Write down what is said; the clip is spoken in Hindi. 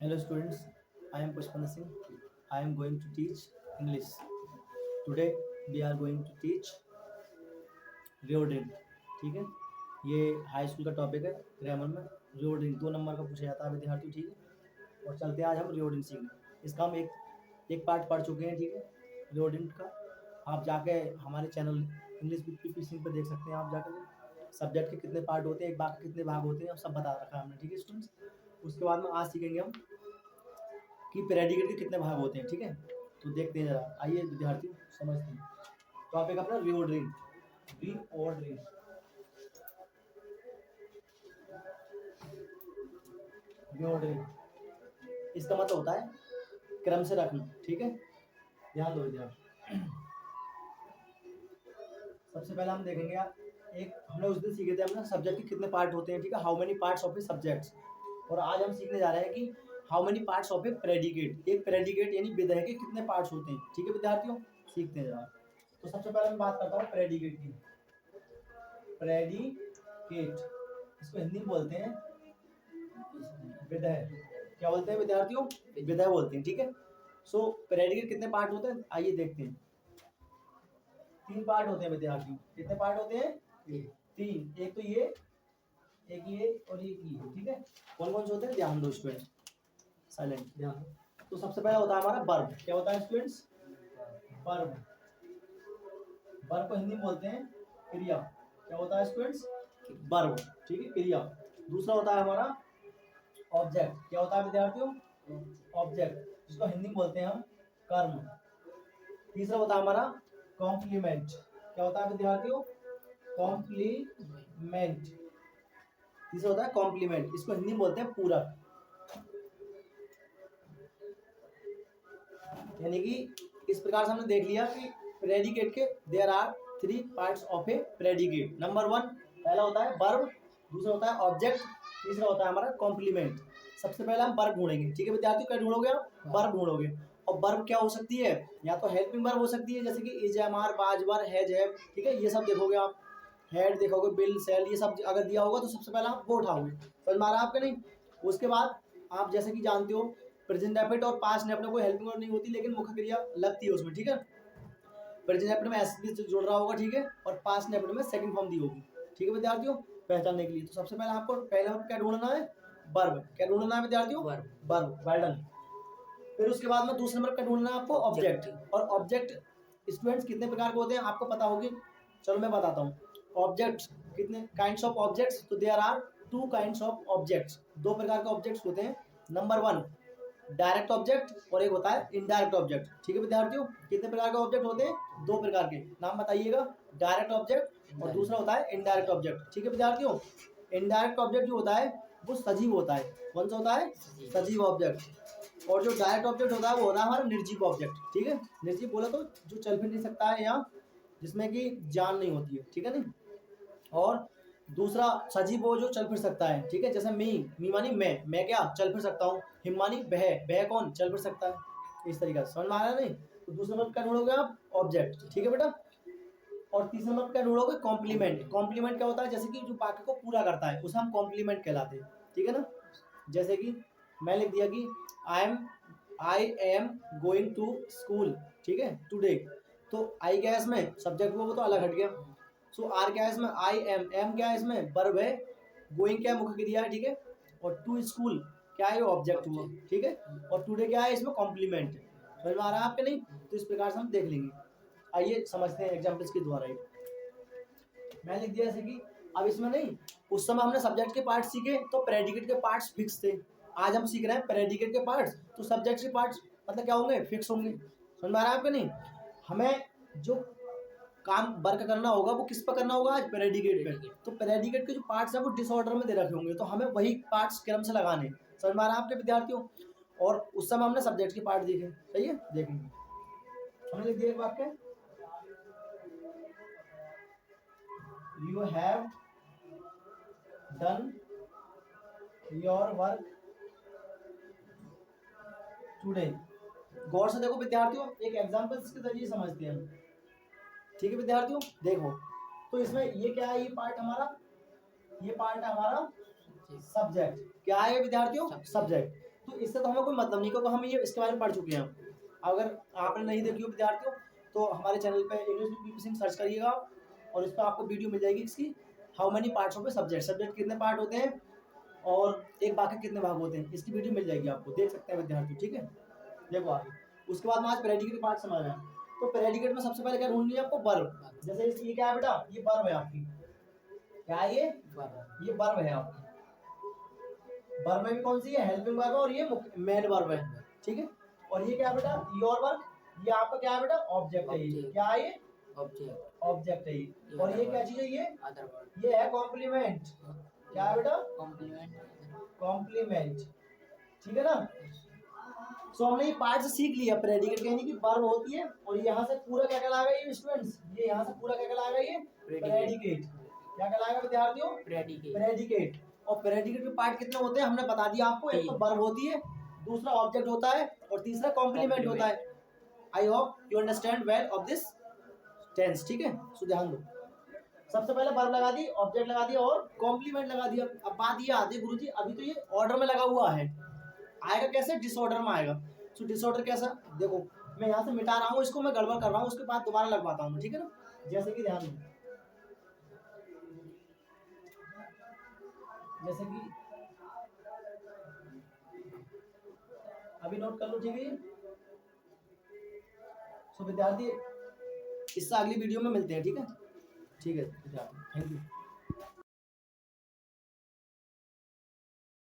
Hello students, I am Pushpanda Singh. I am going to teach English. Today we are going to teach रियोड्रिंग। ठीक है, ये हाई स्कूल का टॉपिक है। ग्रामर में रियोड्रिंग 2 नंबर का पूछा जाता है विद्यार्थी। ठीक है, और चलते हैं आज हम रियोड्रिंग सीखने। इसका हम एक पार्ट पढ़ चुके हैं। ठीक है, रियोड्रिंग का आप जाके हमारे channel English with PP Singh पर देख सकते हैं। आप जाकर सब्जेक्ट के कितने पार्ट होते हैं, एक बार कितने भाग होते हैं, सब बता रखा है हमने। ठीक है स्टूडेंट्स, उसके बाद में आज सीखेंगे हम कि प्रेडिकेट के कितने भाग होते हैं। ठीक है, तो देखते हैं जरा, आइए विद्यार्थी समझते हैं। टॉपिक अपना रिओर्डरिंग। रिओर्डरिंग रिओर्डरिंग इसका मतलब होता है क्रम से रखना। ठीक है, ध्यान दो विद्यार्थी। सबसे पहले हम देखेंगे एक हमने उस दिन सीखे थे हमने सब्जेक्ट के कितने पार्ट होते हैं। ठीक है, how many parts of A subjects. और आज हम सीखने जा रहे हैं कि how many parts of a predicate. एक प्रेडिकेट यानी विधेय के कितने पार्ट्स होते हैं। ठीक है विद्यार्थियों, सीखते हैं जरा। तो सबसे पहले मैं बात करता हूँ प्रेडिकेट की। प्रेडिकेट इसको हिंदी में बोलते हैं विधेय। क्या बोलते हैं विद्यार्थियों? विधेय बोलते हैं। ठीक है, सो प्रेडिकेट कितने पार्ट होते हैं आइए देखते हैं। 3 पार्ट होते हैं विद्यार्थियों। कितने पार्ट होते हैं? 3। एक तो ये, एक ये और एक ये। ठीक है, कौन कौन से होते हैं ध्यान दो स्टूडेंट, साइलेंट ध्यान दो। तो सबसे पहला होता है हमारा वर्ब। क्या होता है स्टूडेंट्स? वर्ब। वर्ब को हिंदी में बोलते हैं क्रिया। क्या होता है स्टूडेंट्स? वर्ब। ठीक है, क्रिया। दूसरा होता है हमारा ऑब्जेक्ट। क्या होता है विद्यार्थियों? ऑब्जेक्ट, जिसको हिंदी में बोलते हैं हम कर्म। तीसरा होता है हमारा कॉम्प्लीमेंट। क्या होता है विद्यार्थियों? कॉम्प्लीमेंट। तीसरा होता है कॉम्प्लीमेंट, इसको हिंदी में बोलते हैं पूरक। यानी कि इस प्रकार से हमने देख लिया कि प्रेडिकेट के there are 3 parts of a predicate. Number 1 पहला होता है वर्ब, दूसरा होता है ऑब्जेक्ट, तीसरा होता है हमारा कॉम्प्लीमेंट। सबसे पहले हम वर्ब ढूंढेंगे। ठीक है विद्यार्थी, क्या ढूंढोगे आप? वर्ब ढूंढोगे। और वर्ब क्या हो सकती है? या तो हेल्पिंग वर्ब हो सकती है, जैसे कि इज, एम, आर, बाज, वर, हैज, हैव। ठीक है, ये सब देखोगे आप। हेड देखोगे, बिल, सेल, ये सब अगर दिया होगा तो सबसे पहले आप वो उठाओगे। समझ में आ रहा है आपके नहीं? उसके बाद आप जैसे कि जानते हो प्रेजेंट डेफिनेट और पास्ट डेफिनेट कोई हेल्पिंग वर्ब नहीं होती, लेकिन मुख्य क्रिया लगती है उसमें। ठीक है, प्रेजेंट डेफिनेट में एस भी जुड़ रहा होगा। ठीक है, और पास्ट डेफिनेट में सेकंड फॉर्म दी होगी। ठीक है विद्यार्थियों, पहचानने के लिए तो सबसे पहले आपको पहले क्या ढूंढना है? वर्ब। क्या ढूंढना है विद्यार्थियों? वर्ब। Well done. फिर उसके बाद में दूसरे नंबर का ढूंढना है आपको ऑब्जेक्ट। और ऑब्जेक्ट स्टूडेंट्स कितने प्रकार के होते हैं आपको पता होगी? चलो मैं बताता हूँ। ऑब्जेक्ट्स कितने काइंड्स ऑफ ऑब्जेक्ट्स, तो there are 2 kinds of objects. 2 प्रकार के ऑब्जेक्ट्स होते हैं। नंबर 1 डायरेक्ट ऑब्जेक्ट और एक होता है इनडायरेक्ट ऑब्जेक्ट। ठीक है विद्यार्थियों, कितने प्रकार के ऑब्जेक्ट होते हैं? 2 प्रकार के। नाम बताइएगा। डायरेक्ट ऑब्जेक्ट और दूसरा होता है इनडायरेक्ट ऑब्जेक्ट। ठीक है विद्यार्थियों, इनडायरेक्ट ऑब्जेक्ट जो होता है वो सजीव होता है। कौन सा होता है? सजीव ऑब्जेक्ट। और जो डायरेक्ट ऑब्जेक्ट होता है वो होता है हमारा निर्जीव ऑब्जेक्ट। ठीक है, निर्जीव बोला तो जो चल फिर नहीं सकता है या जिसमें कि जान नहीं होती है। ठीक है नहीं, और दूसरा सजीव वो जो चल फिर सकता है। ठीक है, जैसे मी मानी मैं क्या चल फिर सकता हूँ। हिम मानी बह कौन चल फिर सकता है। इस तरीके से समझ में आ रहा है नहीं? तो दूसरे नंबर क्या ढूंढोगे आप? ऑब्जेक्ट। ठीक है बेटा, और तीसरे नंबर क्या ढूंढोगे? कॉम्प्लीमेंट। कॉम्प्लीमेंट क्या होता है? जैसे कि जो वाक्य को पूरा करता है उसे हम कॉम्प्लीमेंट कहलाते हैं। ठीक है ना, जैसे कि मैं लिख दिया कि I am going to school. ठीक है, टुडे। तो आई क्या है इसमें? सब्जेक्ट वो तो अलग हट गया। सो आर क्या है इसमें? आई एम क्या है इसमें? वर्ब है। गोइंग क्या है? मुख्य क्रिया है। ठीक है, और टू स्कूल क्या है? ऑब्जेक्ट हुआ। ठीक है, और टुडे क्या है? इसमें कॉम्प्लीमेंट है। समझ में आ रहा है आपके नहीं? तो इस प्रकार से हम देख लेंगे। आइए समझते हैं एग्जाम्पल्स के द्वारा ही। मैं लिख दिया जैसे कि अब इसमें नहीं, उस समय हमने सब्जेक्ट के पार्ट सीखे तो प्रेडिकेट के पार्ट्स फिक्स थे। आज हम सीख रहे हैं प्रेडिकेट के पार्ट्स, तो सब्जेक्ट के पार्ट्स मतलब क्या होंगे? फिक्स होंगे। समझ में आ रहा है आपके नहीं? हमें जो काम वर्क करना होगा वो किस पर करना होगा? आज प्रेडिकेट पे। तो प्रेडिकेट के जो पार्ट्स हैं वो डिसऑर्डर में दे रखे होंगे, तो हमें वही पार्ट्स क्रम से लगाने। समझ में आ रहा है आपके विद्यार्थियों? और उस समय हमने सब्जेक्ट के पार्ट देखे। सही है, देखेंगे। हमने लिख दिया एक वाक्य, you have done your work today. गौर से देखो विद्यार्थियों, एक एग्जांपल्स के जरिए समझते हैं हम। ठीक है विद्यार्थियों, देखो तो इसमें ये क्या है? ये पार्ट हमारा, ये पार्ट है हमारा सब्जेक्ट। क्या है विद्यार्थियों? सब्जेक्ट। तो इससे तो हमें कोई मतलब नहीं, क्योंकि हम ये इसके बारे में पढ़ चुके हैं। अगर आपने नहीं देखी हो विद्यार्थियों, तो हमारे चैनल पे English with PP Singh search करिएगा और इस पर आपको वीडियो मिल जाएगी इसकी, how many parts of a subject, subject कितने पार्ट होते हैं और एक वाक्य के कितने भाग होते हैं, इसकी वीडियो मिल जाएगी आपको, देख सकते हैं विद्यार्थी। ठीक है, देखो आगे। उसके बाद में आज प्रेडिकेट पार्ट समझ रहे हैं। तो प्रेडिकेट में सबसे पहले क्या ढूंढनी है आपको, वर्ब। जैसे ये क्या है बेटा, ये वर्ब है आपकी, क्या है ये वर्ब है आपकी। वर्ब में भी कौन सी है, हेल्पिंग वर्ब और ये मेन वर्ब है। ठीक है, और ये क्या है बेटा, योर वर्क, ये आपका क्या है बेटा, ऑब्जेक्ट है। ये क्या है, ये ऑब्जेक्ट है ये। और ये क्या चीज है, ये है कॉम्प्लीमेंट। क्या है बेटा, कॉम्प्लीमेंट। ठीक है ना। सो हमने ये पार्ट से सीख लिया, प्रेडिकेट कहने की वर्ब होती है, और यहाँ से पूरा क्या कहलाएगा ये स्टूडेंट्स, ये यहाँ से पूरा क्या कहलाएगा, ये प्रेडिकेट। क्या कहलाएगा विद्यार्थियों, प्रेडिकेट। और प्रेडिकेट के पार्ट कितने होते हैं हमने बता दिया आपको, एक तो वर्ब होती है, दूसरा ऑब्जेक्ट होता है, और तीसरा कॉम्प्लीमेंट होता है। I hope you understand well of this tense. ठीक है, सो ध्यान दो। सबसे पहले वर्ब लगा दी, ऑब्जेक्ट लगा दिया और कॉम्प्लीमेंट लगा दिया। अब बात ये आती है गुरुजी, अभी तो ये ऑर्डर में लगा हुआ है, आएगा कैसे, डिसऑर्डर में आएगा। सो डिसऑर्डर कैसा, देखो मैं यहाँ से मिटा रहा हूँ इसको, मैं गड़बड़ कर रहा हूँ, उसके बाद दोबारा लगवाता हूँ। ठीक है ना, जैसे कि ध्यान दो, जैसे कि अभी नोट कर लो। ठीक है, सो विद्यार्थी इससे अगली वीडियो में मिलते हैं। ठीक है, थैंक यू।